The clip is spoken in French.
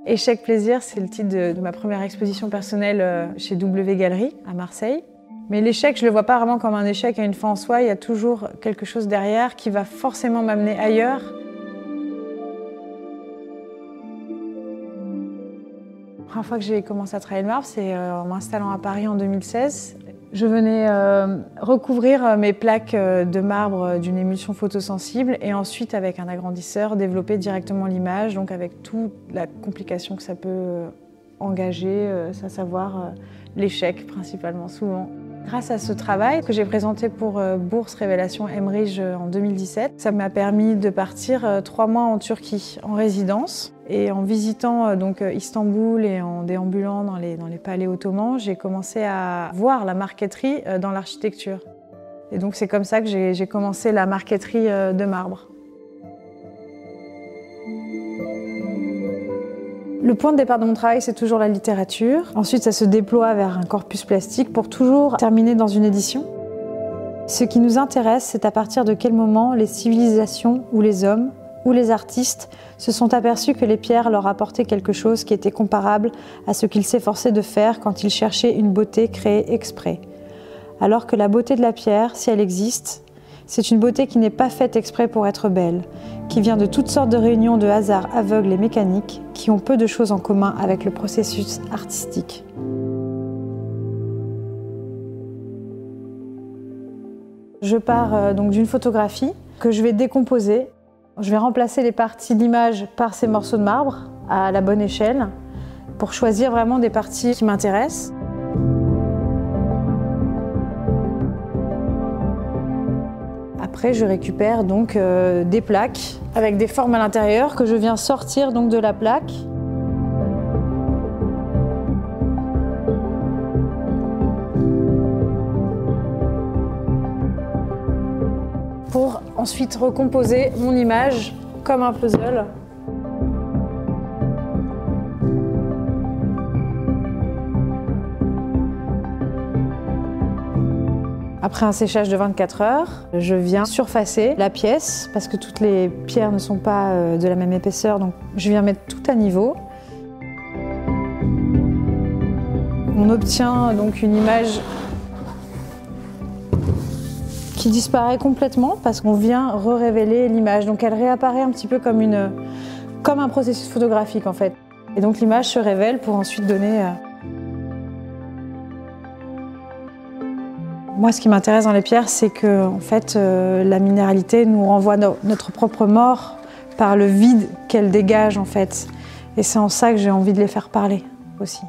Échec Plaisir, c'est le titre de ma première exposition personnelle chez W Galerie à Marseille. Mais l'échec, je ne le vois pas vraiment comme un échec à une fin en soi, il y a toujours quelque chose derrière qui va forcément m'amener ailleurs. La première fois que j'ai commencé à travailler le marbre, c'est en m'installant à Paris en 2016. Je venais recouvrir mes plaques de marbre d'une émulsion photosensible et ensuite, avec un agrandisseur, développer directement l'image, donc avec toute la complication que ça peut engager, à savoir l'échec principalement, souvent. Grâce à ce travail que j'ai présenté pour Bourse Révélation Emmerich en 2017, ça m'a permis de partir 3 mois en Turquie en résidence. Et en visitant donc Istanbul et en déambulant dans les palais ottomans, j'ai commencé à voir la marqueterie dans l'architecture. Et donc c'est comme ça que j'ai commencé la marqueterie de marbre. Le point de départ de mon travail, c'est toujours la littérature. Ensuite, ça se déploie vers un corpus plastique pour toujours terminer dans une édition. Ce qui nous intéresse, c'est à partir de quel moment les civilisations ou les hommes ou les artistes se sont aperçus que les pierres leur apportaient quelque chose qui était comparable à ce qu'ils s'efforçaient de faire quand ils cherchaient une beauté créée exprès. Alors que la beauté de la pierre, si elle existe, c'est une beauté qui n'est pas faite exprès pour être belle, qui vient de toutes sortes de réunions de hasard aveugles et mécaniques qui ont peu de choses en commun avec le processus artistique. Je pars donc d'une photographie que je vais décomposer. Je vais remplacer les parties d'image par ces morceaux de marbre à la bonne échelle pour choisir vraiment des parties qui m'intéressent. Après, je récupère donc des plaques avec des formes à l'intérieur que je viens sortir donc de la plaque. Pour ensuite recomposer mon image comme un puzzle. Après un séchage de 24 heures, je viens surfacer la pièce parce que toutes les pierres ne sont pas de la même épaisseur, donc je viens mettre tout à niveau. On obtient donc une image qui disparaît complètement parce qu'on vient révéler l'image. Donc elle réapparaît un petit peu comme un processus photographique en fait. Et donc l'image se révèle pour ensuite donner... Moi, ce qui m'intéresse dans les pierres, c'est que en fait, la minéralité nous renvoie notre propre mort par le vide qu'elle dégage en fait. Et c'est en ça que j'ai envie de les faire parler aussi.